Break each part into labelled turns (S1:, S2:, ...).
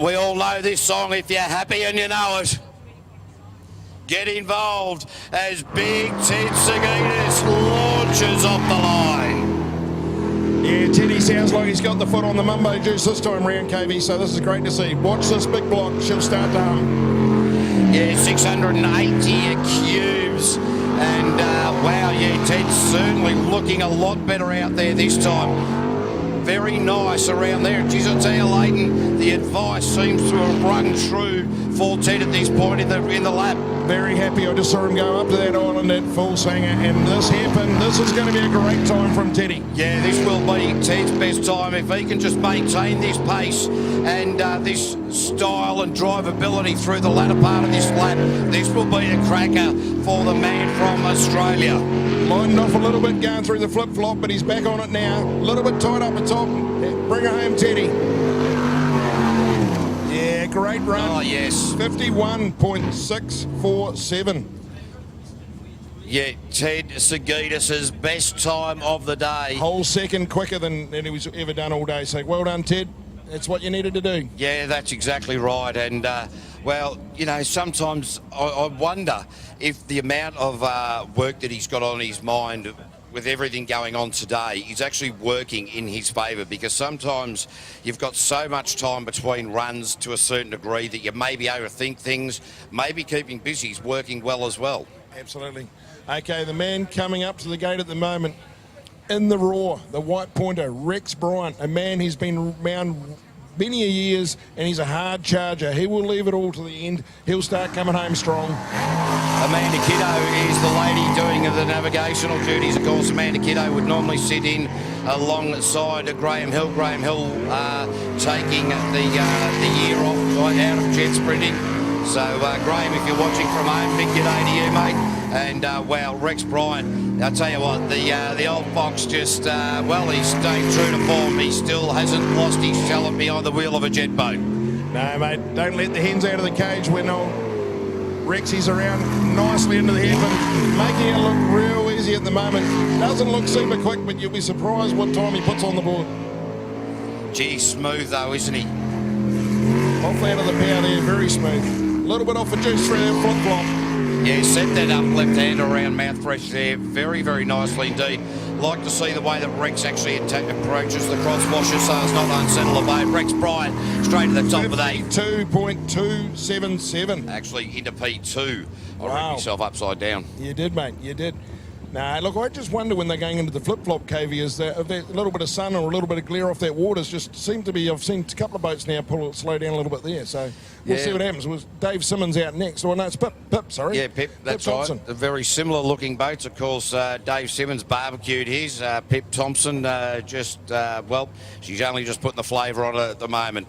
S1: We all know this song if you're happy and you know it. Get involved as Big Ted Sagitas launches off the line.
S2: Yeah, Teddy sounds like he's got the foot on the mumbo juice this time round, KV, so this is great to see. Watch this big block, she'll start to hum.
S1: Yeah, 680 cubes. And wow, yeah, Ted's certainly looking a lot better out there this time. Very nice around there. Geez, I tell you, Leighton, the advice seems to have rung true for Ted at this point in the lap.
S2: Very happy. I just saw him go up to that island at full swinger, and this happened. This is going to be a great time from Teddy.
S1: Yeah, this will be Ted's best time if he can just maintain this pace and this style and drivability through the latter part of this lap. This will be a cracker for the man from Australia.
S2: Lined off a little bit going through the flip-flop, but he's back on it now. A little bit tight up the top. Bring it home, Teddy. Yeah, great run.
S1: Oh, yes.
S2: 51.647.
S1: Yeah, Ted Sagitas' best time of the day.
S2: Whole second quicker than he was ever done all day. So well done, Ted. That's what you needed to do.
S1: Yeah, that's exactly right. And, well, you know, sometimes I wonder if the amount of work that he's got on his mind with everything going on today is actually working in his favour, because sometimes you've got so much time between runs to a certain degree that you maybe overthink things. Maybe keeping busy is working well as well.
S2: Absolutely. Okay, the man coming up to the gate at the moment in the Raw, the white pointer, Rex Bryant, a man he's been around many years, and he's a hard charger. He will leave it all to the end. He'll start coming home strong.
S1: Amanda Kiddo is the lady doing the navigational duties. Of course, Amanda Kiddo would normally sit in alongside Graham Hill. Graham Hill taking the year off out of jet sprinting. So, Graham, if you're watching from home, big g'day to you, mate. And, wow, Rex Bryant, I'll tell you what, the old fox just, well, he's staying true to form. He still hasn't lost his talent behind the wheel of a jet boat.
S2: No, mate, don't let the hens out of the cage when Rexy's around nicely into the hairpin, making it look real easy at the moment. Doesn't look super quick, but you'll be surprised what time he puts on the board.
S1: Gee, smooth though, isn't he?
S2: Off out of the power there, very smooth. A little bit off the juice through that flip-flop.
S1: Yeah, set that up left-hander around mouth fresh there. Very, very nicely indeed. Like to see the way that Rex actually approaches the crosswasher, so it's not unsettled a boat. Rex Bryant straight to the top of that.
S2: 52.277.
S1: Actually into P2. I
S2: Wow.
S1: rigged myself upside down.
S2: You did, mate, you did. Nah, look, I just wonder when they're going into the flip-flop, KV, is that if a little bit of sun or a little bit of glare off that water just seem to be, I've seen a couple of boats now slow down a little bit there, so we'll see what happens. Was Dave Simmons out next? Or no, it's Pip, sorry.
S1: Yeah, Pip, that's right.
S2: Thompson.
S1: The very similar looking boats, of course. Dave Simmons barbecued his. Pip Thompson well, she's only just putting the flavour on it at the moment.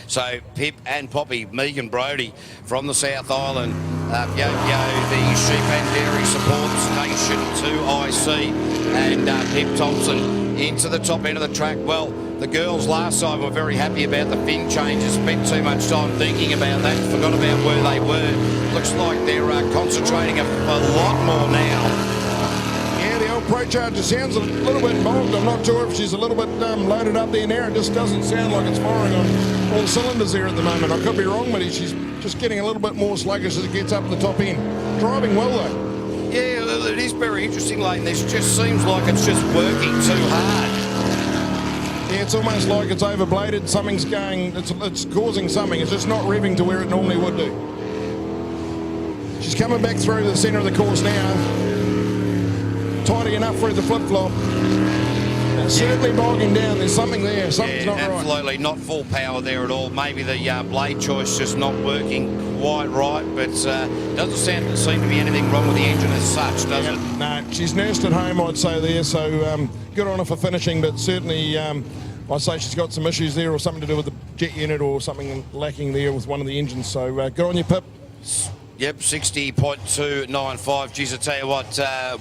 S1: So Pip and Poppy, Megan Brodie from the South Island, the Sheep and Dairy Support Station 2IC, and Pip Thompson into the top end of the track. Well, the girls last time were very happy about the fin changes, spent too much time thinking about that, forgot about where they were. Looks like they're concentrating a lot more now.
S2: Yeah, the old Pro Charger sounds a little bit bogged. I'm not sure if she's a little bit loaded up there now. It just doesn't sound like it's firing on all cylinders there at the moment. I could be wrong, but she's just getting a little bit more sluggish as it gets up the top end. Driving well, though.
S1: Yeah, it is very interesting, Leighton. This just seems like it's just working too hard.
S2: Yeah, it's almost like it's overbladed. Something's going, it's causing something. It's just not revving to where it normally would do. She's coming back through the centre of the course now. Tidy enough through the flip-flop. Certainly bogging down. There's something there. Something's not right.
S1: Absolutely not full power there at all. Maybe the blade choice just not working quite right, but doesn't seem to be anything wrong with the engine as such, does it?
S2: No, she's nursed at home, I'd say there, so good on her for finishing, but certainly I'd say she's got some issues there or something to do with the jet unit or something lacking there with one of the engines, so good on you, Pip.
S1: Yep, 60.295. Geez, I tell you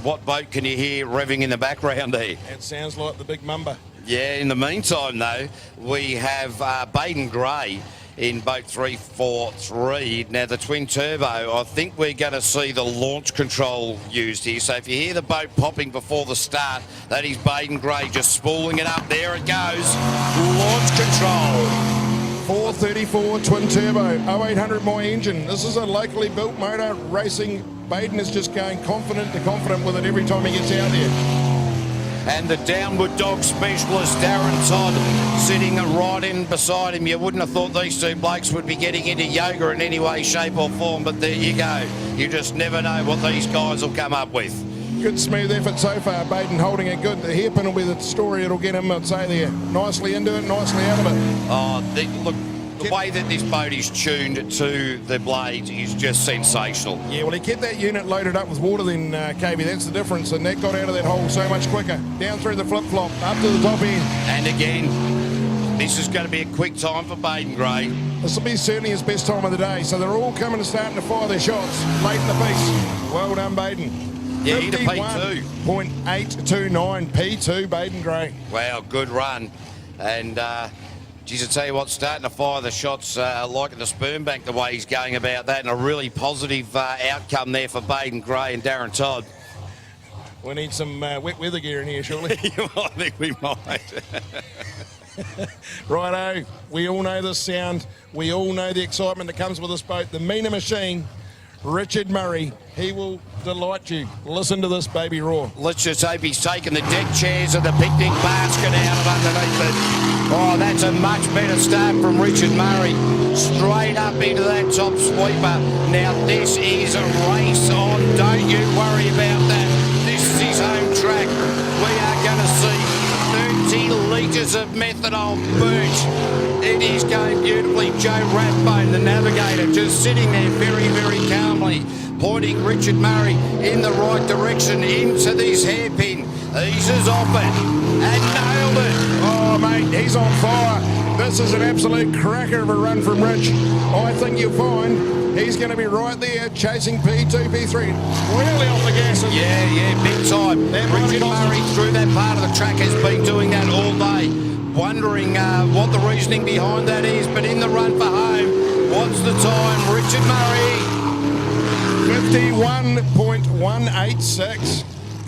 S1: what boat can you hear revving in the background there?
S2: It sounds like the big Mamba.
S1: Yeah, in the meantime, though, we have Baden Gray in boat 343. Now, the twin turbo, I think we're going to see the launch control used here. So if you hear the boat popping before the start, that is Baden Gray just spooling it up. There it goes. Launch control.
S2: V4 twin turbo, 0800 my engine. This is a locally built motor racing. Baden is just going confident to confident with it every time he gets out there.
S1: And the downward dog specialist, Darren Todd, sitting right in beside him. You wouldn't have thought these two blokes would be getting into yoga in any way, shape or form, but there you go. You just never know what these guys will come up with.
S2: Good smooth effort so far, Baden holding it good. The hairpin will be the story it'll get him, I'd say there. Nicely into it, nicely out of it.
S1: Oh, look, the way that this boat is tuned to the blades is just sensational.
S2: Yeah, well, he kept that unit loaded up with water then, KB. That's the difference, and that got out of that hole so much quicker. Down through the flip-flop, up to the top end.
S1: And again, this is going to be a quick time for Baden Gray.
S2: This will be certainly his best time of the day, so they're all coming and starting to fire their shots late in the piece. Well done, Baden.
S1: Yeah, he did a P2.
S2: 51.829 P2, Baden Gray.
S1: Wow, good run. And, geez, I tell you what, starting to fire the shots like in the sperm bank, the way he's going about that, and a really positive outcome there for Baden Gray and Darren Todd.
S2: We need some wet weather gear in here, surely.
S1: I think we might.
S2: Righto, we all know this sound. We all know the excitement that comes with this boat. The Meaner machine, Richard Murray, he will delight you. Listen to this baby roar.
S1: Let's just hope he's taken the deck chairs and the picnic basket out of underneath it. Oh, that's a much better start from Richard Murray. Straight up into that top sweeper. Now this is a race on. Don't you worry about that. This is his home track. We are going to see 30 litres of methanol burnt. It is going beautifully. Joe Rathbone, the navigator, just sitting there very, very calmly, pointing Richard Murray in the right direction into this hairpin. Eases off it and nailed it.
S2: Oh, mate, he's on fire. This is an absolute cracker of a run from Rich. I think you'll find he's going to be right there chasing P2, P3. Really off the gas.
S1: Yeah, big time. Richard Murray through that part of the track has been doing that all day. Wondering what the reasoning behind that is, but in the run for home, what's the time? Richard
S2: Murray, 51.186.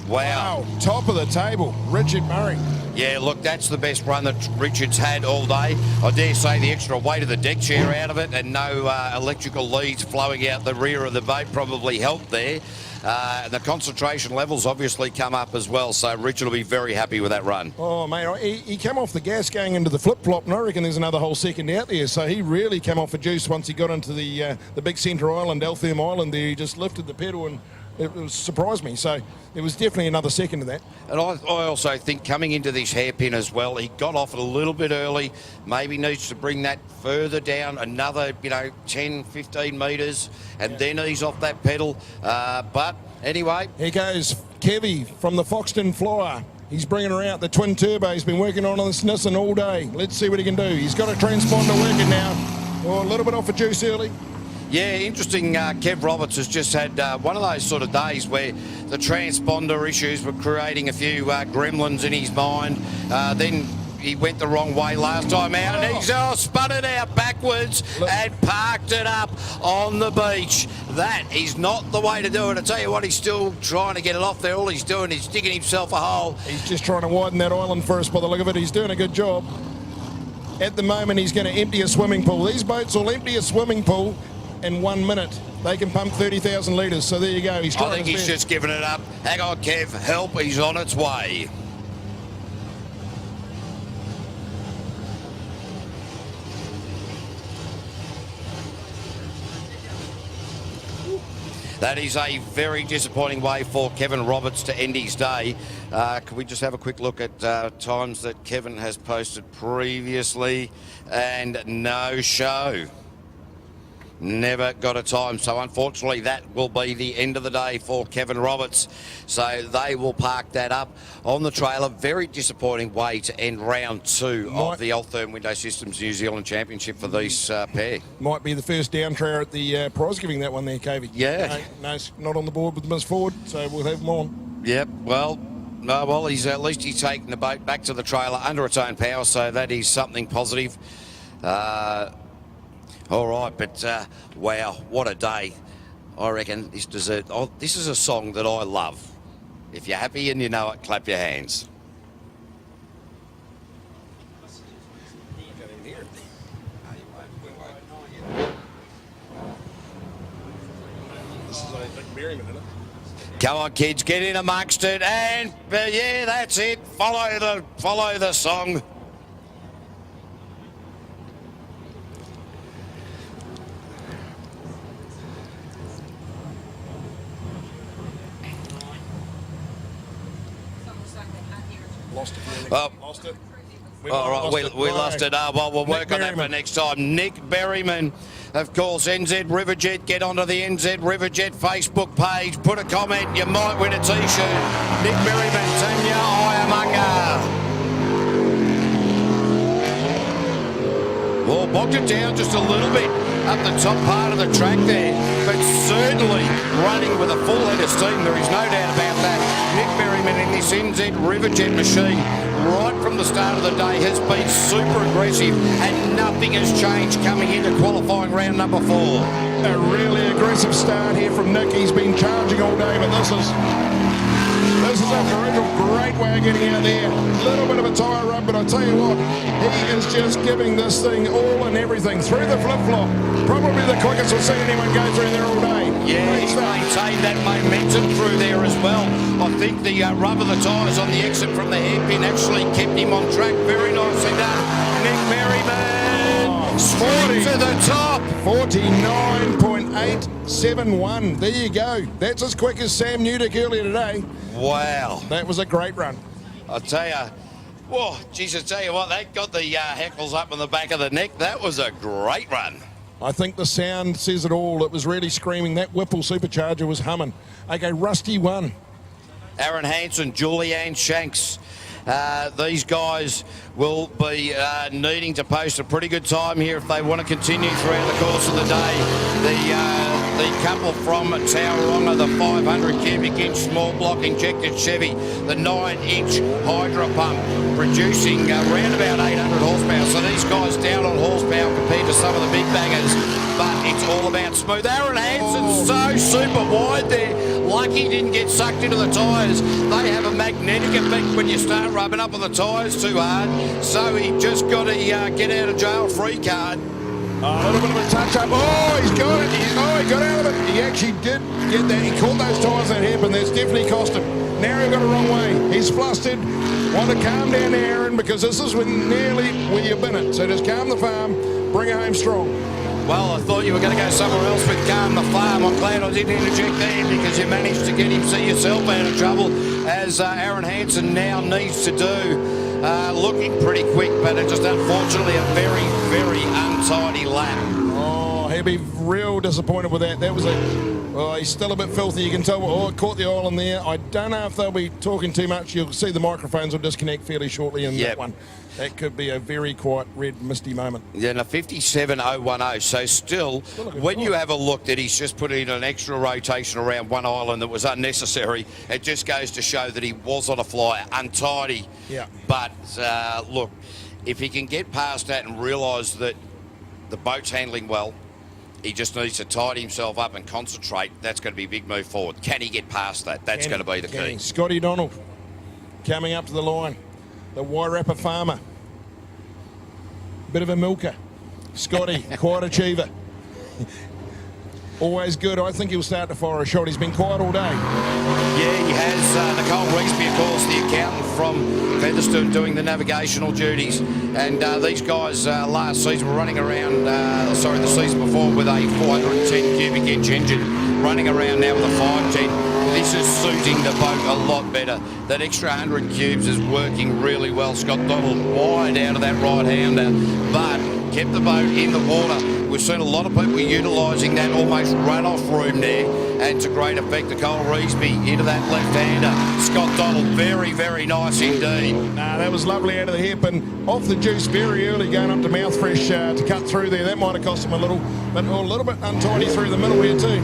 S1: Wow.
S2: Top of the table, Richard Murray.
S1: Yeah, look, that's the best run that Richard's had all day. I dare say the extra weight of the deck chair out of it and no electrical leads flowing out the rear of the boat probably helped there. And the concentration levels obviously come up as well, so Richard will be very happy with that run.
S2: Oh, mate, he came off the gas going into the flip-flop, and I reckon there's another whole second out there, so he really came off the juice once he got into the big centre island, Eltham Island there. He just lifted the pedal and it surprised me, so there was definitely another second of that.
S1: And I also think coming into this hairpin as well, he got off it a little bit early, maybe needs to bring that further down another, 10, 15 metres, and then ease off that pedal. But anyway.
S2: Here goes Kevy from the Foxton Flyer. He's bringing her out, the twin turbo. He's been working on this Nissan all day. Let's see what he can do. He's got a transponder working now. Oh, a little bit off a juice early.
S1: Yeah, interesting. Kev Roberts has just had one of those sort of days where the transponder issues were creating a few gremlins in his mind. Then he went the wrong way last time out and he's spun it out backwards and parked it up on the beach. That is not the way to do it. I tell you what, he's still trying to get it off there. All he's doing is digging himself a hole.
S2: He's just trying to widen that island first by the look of it. He's doing a good job. At the moment, he's going to empty a swimming pool. These boats will empty a swimming pool in 1 minute. They can pump 30,000 litres, so there you go. He's trying.
S1: I think he's just giving it up. Hang on, Kev, help, he's on its way. That is a very disappointing way for Kevin Roberts to end his day. Could we just have a quick look at times that Kevin has posted previously? And no show. Never got a time, so unfortunately that will be the end of the day for Kevin Roberts. So they will park that up on the trailer. Very disappointing way to end round two of the Altherm Window Systems New Zealand Championship for these pair. Might
S2: be the first down trailer at the prize giving, that one there, Cavey.
S1: Yeah.
S2: No, not on the board with Miss Ford, so we'll have him on.
S1: Yep, well, he's at least he's taken the boat back to the trailer under its own power, so that is something positive. All right, but wow, what a day. I reckon this deserves... this is a song that I love. If you're happy and you know it, clap your hands.
S2: Merriman, isn't it?
S1: Come on, kids, get in amongst it, and yeah, that's it. Follow the song.
S2: Lost it.
S1: Oh.
S2: Lost it.
S1: All right, we lost it. Well, we'll work on that for next time. Nick Berryman, of course, NZ Riverjet. Get onto the NZ Riverjet Facebook page. Put a comment. You might win a T-shirt. Nick Berryman, Tanya Iamanga. Well, bogged it down just a little bit up the top part of the track there, but certainly running with a full head of steam. There is no doubt about that. Nick Berryman in this NZ Riverjet machine, right from the start of the day, has been super aggressive, and nothing has changed coming into qualifying round number 4.
S2: A really aggressive start here from Nick. He's been charging all day, but this is a great way of getting out there. A little bit of a tyre rub, but I tell you what, he is just giving this thing all and everything through the flip-flop. Probably the quickest we've seen anyone go through there all day.
S1: Yeah, he's maintained that momentum through there as well. I think the rub of the tyres on the exit from the hairpin actually kept him on track. Very nicely done. Nick Berryman, straight to the top.
S2: 49.871. There you go. That's as quick as Sam Newdick earlier today.
S1: Wow.
S2: That was a great run.
S1: I'll tell you, whoa, geez, I tell you what, that got the heckles up on the back of the neck. That was a great run.
S2: I think the sound says it all. It was really screaming. That Whipple supercharger was humming. Okay, Rusty won.
S1: Aaron Hansen, Julianne Shanks. These guys will be needing to post a pretty good time here if they want to continue throughout the course of the day. The couple from Tauranga, the 500 cubic inch small block injected Chevy, the 9-inch Hydra pump, producing around about 800 horsepower. So these guys down on horsepower compared to some of the big baggers, but it's all about smooth. Aaron Hansen's so super wide there. Lucky he didn't get sucked into the tyres. They have a magnetic effect when you start rubbing up on the tyres too hard. So he just got a get out of jail free card.
S2: A little bit of a touch up. Oh, he's got it. He got out of it. He actually did get that. He caught those tyres that hairpin. That's definitely cost him. Now he got it wrong way. He's flustered. Want to calm down, Aaron, because this is nearly where you've been at. So just calm the farm. Bring it home strong.
S1: Well, I thought you were going to go somewhere else with calm the farm. I'm glad I didn't interject there because you managed to get him, see yourself out of trouble, as Aaron Hansen now needs to do. Looking pretty quick, but it's just unfortunately a very, very untidy lap.
S2: Oh, he'll be real disappointed with that. That was he's still a bit filthy. You can tell, it caught the oil in there. I don't know if they'll be talking too much. You'll see the microphones will disconnect fairly shortly in that one. That could be a very quiet, red, misty moment.
S1: Yeah, a 57.010. So still when you have a look that he's just put in an extra rotation around one island that was unnecessary, it just goes to show that he was on a flyer, untidy.
S2: Yeah.
S1: But look, if he can get past that and realise that the boat's handling well, he just needs to tidy himself up and concentrate. That's going to be a big move forward. Can he get past that? That's going to be the key.
S2: Scotty Donald coming up to the line. The Wairarapa farmer. Bit of a milker. Scotty, quiet achiever. Always good. I think he'll start to fire a shot. He's been quiet all day.
S1: Yeah, he has. Nicole Reesby, of course, the accountant from Featherstone, doing the navigational duties. And these guys last season were running around, the season before with a 410 cubic inch engine, running around now with a 510. This is suiting the boat a lot better. That extra 100 cubes is working really well. Scott Donald wide out of that right-hander, but kept the boat in the water. We've seen a lot of people utilising that almost run-off room there, and to great effect. Nicole Reesby into that left-hander. Scott Donald, very, very nice indeed.
S2: That was lovely out of the hairpin. Off the juice very early, going up to Mouthfresh to cut through there. That might have cost him a little, but a little bit untidy through the middle here too.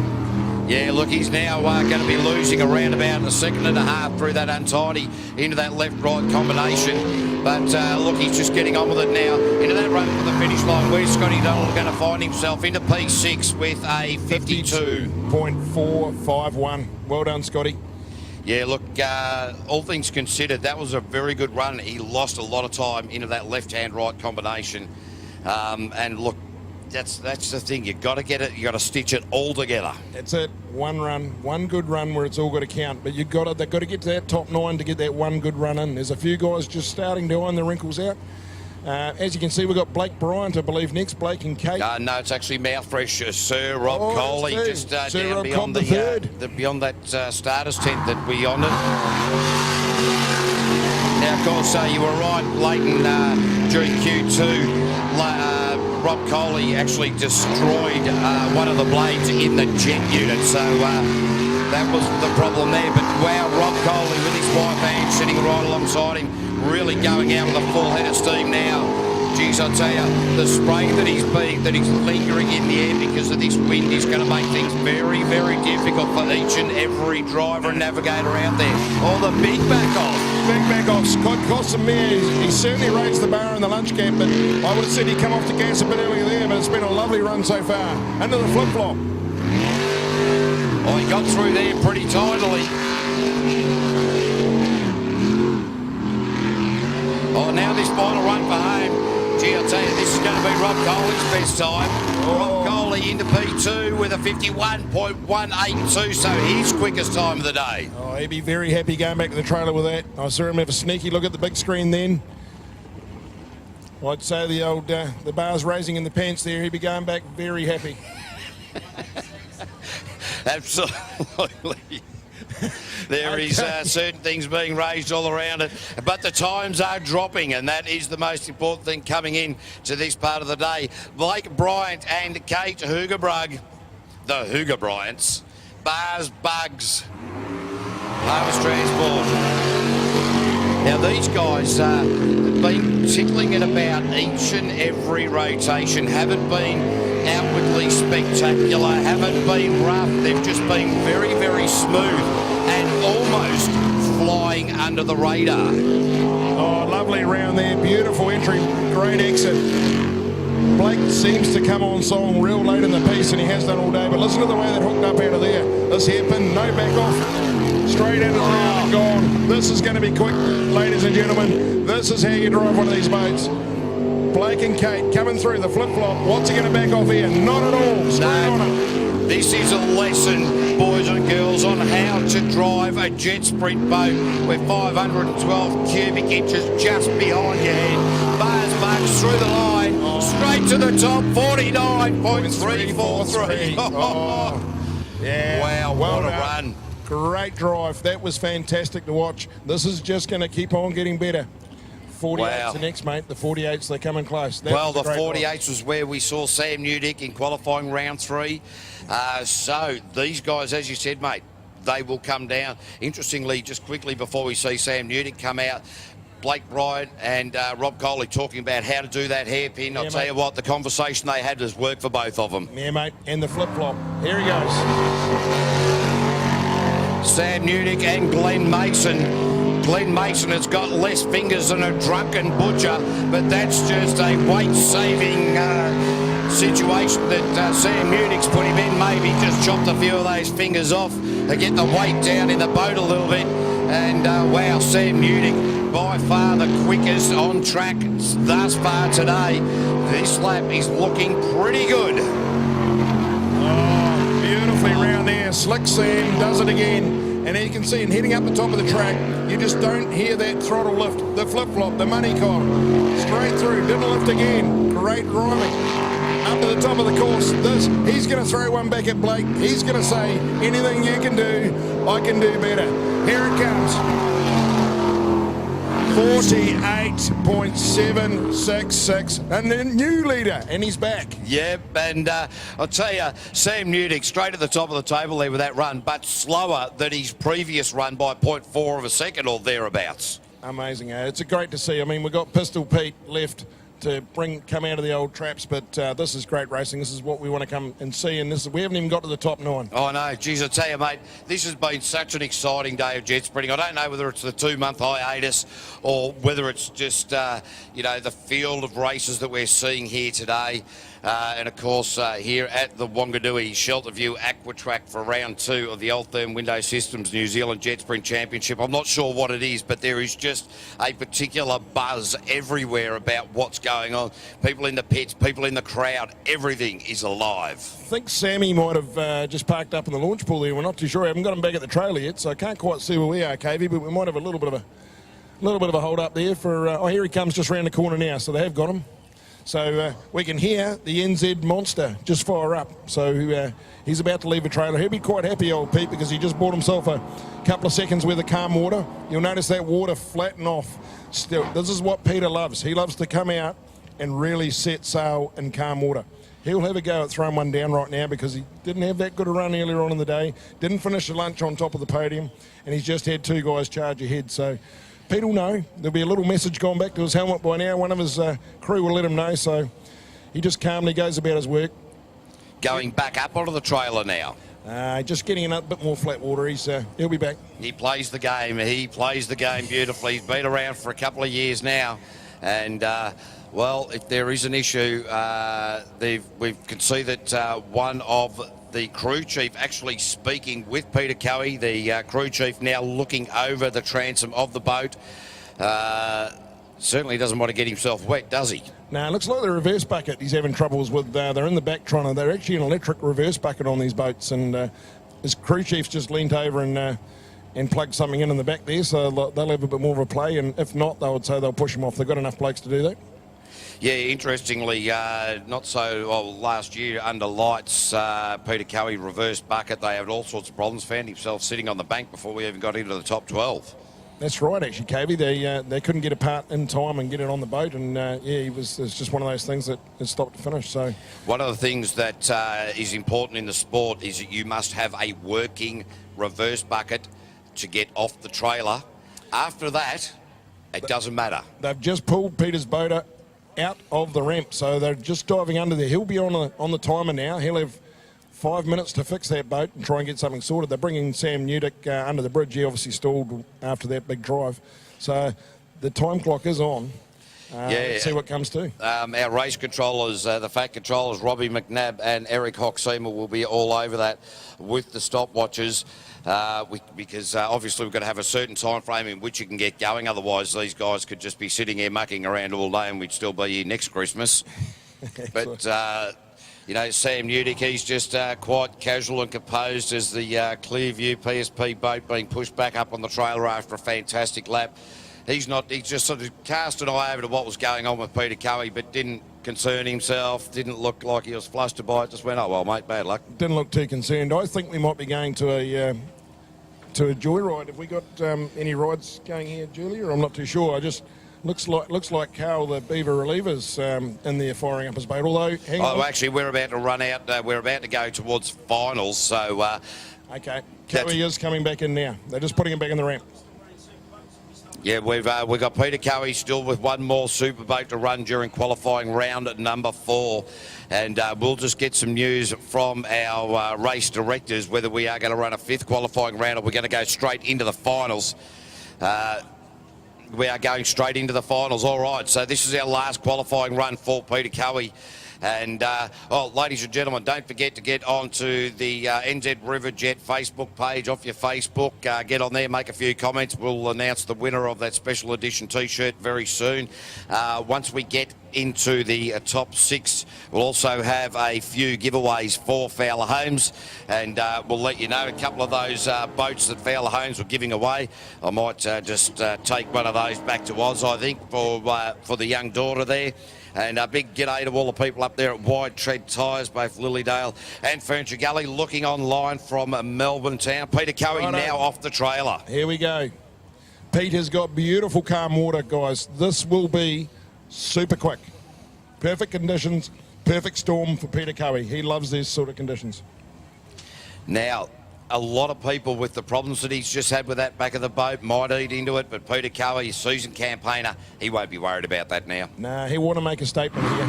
S1: Yeah, look, he's now going to be losing around about a second and a half through that untidy into that left-right combination. But look, he's just getting on with it now. Into that run for the finish line, where's Scotty Donald going to find himself into P6 with a
S2: 52.451. Well done, Scotty.
S1: Yeah, look, all things considered, that was a very good run. He lost a lot of time into that left-hand right combination. And look, That's the thing. You've got to get it. You've got to stitch it all together.
S2: That's it. One run, one good run where it's all got to count. But they've got to get to that top 9 to get that one good run in. There's a few guys just starting to iron the wrinkles out. As you can see, we've got Blake Bryant, I believe, next. Blake and Kate.
S1: No, it's actually mouth-fresh. Sir Rob Coley, just
S2: Sir
S1: down
S2: Rob
S1: beyond beyond that starters tent that we honoured. Now, of course, you were right, Leighton, during Q2. Rob Coley actually destroyed one of the blades in the jet unit, so that was the problem there. But wow, Rob Coley with his wife Anne sitting right alongside him, really going out with a full head of steam now. Geez, I tell you, the spray that he's lingering in the air because of this wind is going to make things very, very difficult for each and every driver and navigator out there. Oh, the big back off.
S2: Big back off. Scott Costamere, he certainly raised the bar in the lunch camp, but I would have said he'd come off the gas a bit earlier there, but it's been a lovely run so far. Under the flip-flop.
S1: Oh, he got through there pretty tidily. Oh, now this final run for home. Gee, I'll tell you, this is going to be Rob Coley's best time. Rob Coley into P2 with a 51.182, so his quickest time of the day.
S2: Oh, he'd be very happy going back to the trailer with that. I saw him have a sneaky look at the big screen then. I'd say the old the bar's raising in the pants there. He'd be going back very happy.
S1: Absolutely. There is certain things being raised all around it, but the times are dropping, and that is the most important thing coming in to this part of the day. Blake Bryant and Kate Hoogerbrug, the Hooger Bryants, bars, bugs, harvest transport. Now these guys have been tickling at about each and every rotation, haven't been outwardly spectacular, haven't been rough, they've just been very, very smooth and almost flying under the radar.
S2: Oh, lovely round there, beautiful entry, great exit. Blake seems to come on song real late in the piece, and he has done all day, but listen to the way that hooked up out of there. This hairpin, no back off, straight into the round and gone. This is going to be quick, ladies and gentlemen. This is how you drive one of these boats. Blake and Kate coming through the flip-flop. What's he going to back off here? Not at all. Straight on it.
S1: This is a lesson, boys and girls, on how to drive a jet sprint boat with 512 cubic inches just behind your head. Bars, bugs through the line, straight to the top, 49.343.
S2: Oh, yeah.
S1: Wow,
S2: Well
S1: what a
S2: done.
S1: run.
S2: Great drive. That was fantastic to watch. This is just going to keep on getting better. 48's the next, mate. The 48's, they're coming close.
S1: Well, the 48's was where we saw Sam Newdick in qualifying round 3. So these guys, as you said, mate, they will come down. Interestingly, just quickly before we see Sam Newdick come out, Blake Bryant and Rob Coley talking about how to do that hairpin. I'll tell you what, the conversation they had has worked for both of them.
S2: Yeah, mate. And the flip-flop. Here he goes.
S1: Sam Newdick and Glenn Mason. Glenn Mason has got less fingers than a drunken butcher, but that's just a weight-saving situation that Sam Newdick's put him in. Maybe just chopped a few of those fingers off to get the weight down in the boat a little bit. And wow, Sam Newdick, by far the quickest on track thus far today. This lap is looking pretty good.
S2: Oh, beautifully round there. Slick Sam does it again. And you can see, and heading up the top of the track, you just don't hear that throttle lift, the flip-flop, the money cob. Straight through, didn't lift again. Great driving. Up to the top of the course. He's going to throw one back at Blake. He's going to say, anything you can do, I can do better. Here it comes. 48.766, and the new leader, and he's back.
S1: Yep, and I'll tell you, Sam Newdick straight at the top of the table there with that run, but slower than his previous run by 0.4 of a second or thereabouts.
S2: Amazing, eh? It's great to see. I mean, we've got Pistol Pete left to come out of the old traps, but this is great racing. This is what we want to come and see, and we haven't even got to the top 9.
S1: Oh no, geez, I tell you, mate, this has been such an exciting day of jet sprinting. I don't know whether it's the 2-month hiatus or whether it's just, you know, the field of races that we're seeing here today. And of course, here at the Wanganui Shelter View Aqua Track for round 2 of the Old Therm Window Systems New Zealand Jet Sprint Championship. I'm not sure what it is, but there is just a particular buzz everywhere about what's going on. People in the pits, people in the crowd, everything is alive.
S2: I think Sammy might have just parked up in the launch pool there. We're not too sure. I haven't got him back at the trailer yet, so I can't quite see where we are, KV, but we might have a little bit of a hold up there for... oh, here he comes just round the corner now, so they have got him. So we can hear the NZ monster just fire up. So he's about to leave the trailer. He'll be quite happy, old Pete, because he just bought himself a couple of seconds worth of calm water. You'll notice that water flatten off. Still, this is what Peter loves. He loves to come out and really set sail in calm water. He'll have a go at throwing one down right now because he didn't have that good a run earlier on in the day, didn't finish the lunch on top of the podium, and he's just had 2 guys charge ahead. So Pete will know. There'll be a little message gone back to his helmet by now. One of his crew will let him know, so he just calmly goes about his work.
S1: Going back up onto the trailer now.
S2: Just getting a bit more flat water. He'll be back.
S1: He plays the game. He plays the game beautifully. He's been around for a couple of years now, and well, if there is an issue, we can see that one of the crew chief actually speaking with Peter Cowie, the crew chief now looking over the transom of the boat. Certainly doesn't want to get himself wet, does he?
S2: No, it looks like the reverse bucket he's having troubles with. They're in the back trying to... They're actually an electric reverse bucket on these boats, and his crew chief's just leant over and plugged something in the back there, so they'll have a bit more of a play, and if not, they would say they'll push him off. They've got enough blokes to do that.
S1: Yeah, interestingly, not so last year under lights, Peter Cowie reverse bucket. They had all sorts of problems. Found himself sitting on the bank before we even got into the top 12.
S2: That's right, actually, KV. They couldn't get apart in time and get it on the boat, and yeah, it's just one of those things that it stopped to finish. So
S1: one of the things that is important in the sport is that you must have a working reverse bucket to get off the trailer. After that, it doesn't matter.
S2: They've just pulled Peter's boat out of the ramp, so they're just diving under there. He'll be on the timer now. He'll have 5 minutes to fix that boat and try and get something sorted. They're bringing Sam Newdick under the bridge. He obviously stalled after that big drive, so the time clock is on. Let's see what comes to.
S1: Our race controllers, the FAT controllers, Robbie McNabb and Eric Hoxema, will be all over that with the stopwatches. Because obviously we've got to have a certain time frame in which you can get going. Otherwise, these guys could just be sitting here mucking around all day and we'd still be here next Christmas. But, you know, Sam Newdick, he's just quite casual and composed as the Clearview PSP boat being pushed back up on the trailer after a fantastic lap. He's just sort of cast an eye over to what was going on with Peter Cowie, but didn't concern himself, didn't look like he was flustered by it, just went, oh, well, mate, bad luck.
S2: Didn't look too concerned. I think we might be going to a joyride. Have we got any rides going here, Julia? I'm not too sure. I just looks like Carl, the Beaver Reliever's in there firing up his boat. Although, hang on.
S1: Actually, we're about to run out. We're about to go towards finals, so...
S2: okay, Cowie is coming back in now. They're just putting him back in the ramp.
S1: Yeah, we've got Peter Cowie still with one more super boat to run during qualifying round number 4, and we'll just get some news from our race directors whether we are going to run a 5th qualifying round or we're going to go straight into the finals. We are going straight into the finals. All right, so this is our last qualifying run for Peter Cowie. And, ladies and gentlemen, don't forget to get onto the NZ River Jet Facebook page off your Facebook. Get on there, make a few comments. We'll announce the winner of that special edition T-shirt very soon. Once we get into the top 6, we'll also have a few giveaways for Fowler Homes, and we'll let you know a couple of those boats that Fowler Homes were giving away. I might just take one of those back to Oz, I think, for the young daughter there. And a big g'day to all the people up there at Wide Tread Tyres, both Lilydale and Furniture Gully, looking online from Melbourne town. Peter Cowie now off the trailer.
S2: Here we go. Pete has got beautiful calm water, guys. This will be super quick. Perfect conditions, perfect storm for Peter Cowie. He loves these sort of conditions.
S1: Now, a lot of people with the problems that he's just had with that back of the boat might eat into it, but Peter Cowie, seasoned campaigner, he won't be worried about that now.
S2: Nah, he'll want to make a statement here.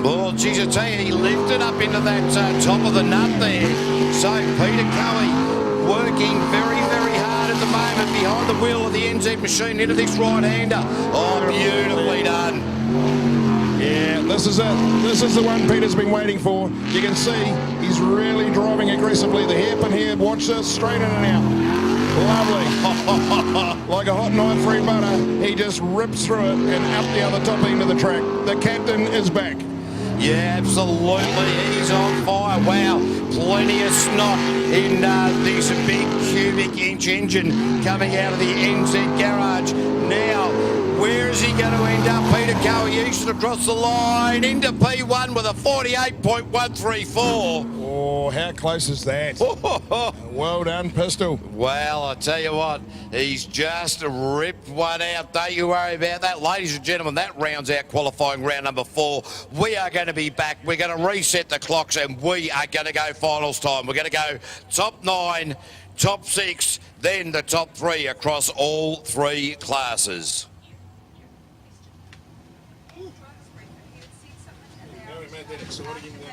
S1: Well, geez, I tell you, he lifted up into that top of the nut there. So Peter Cowie working very, very hard at the moment behind the wheel of the NZ machine into this right-hander. Oh, beautifully done.
S2: Yeah, this is it. This is the one Peter's been waiting for. You can see he's really driving aggressively. The hairpin here, watch this, straight in and out. Lovely. Like a hot knife through butter, he just rips through it and up the other top end of the track. The captain is back.
S1: Yeah, absolutely. He's on fire. Wow, plenty of snot in this big cubic inch engine coming out of the NZ garage. Now, where is he going to end up? Peter Coe across the line into P1 with a 48.134.
S2: Oh, how close is that? Well done, Pistol.
S1: Well, I tell you what, he's just ripped one out. Don't you worry about that. Ladies and gentlemen, that rounds out qualifying round number 4. We are going to be back. We're going to reset the clocks and we are going to go finals time. We're going to go top 9, top 6, then the top 3 across all 3 classes.
S2: Now we made that exciting in the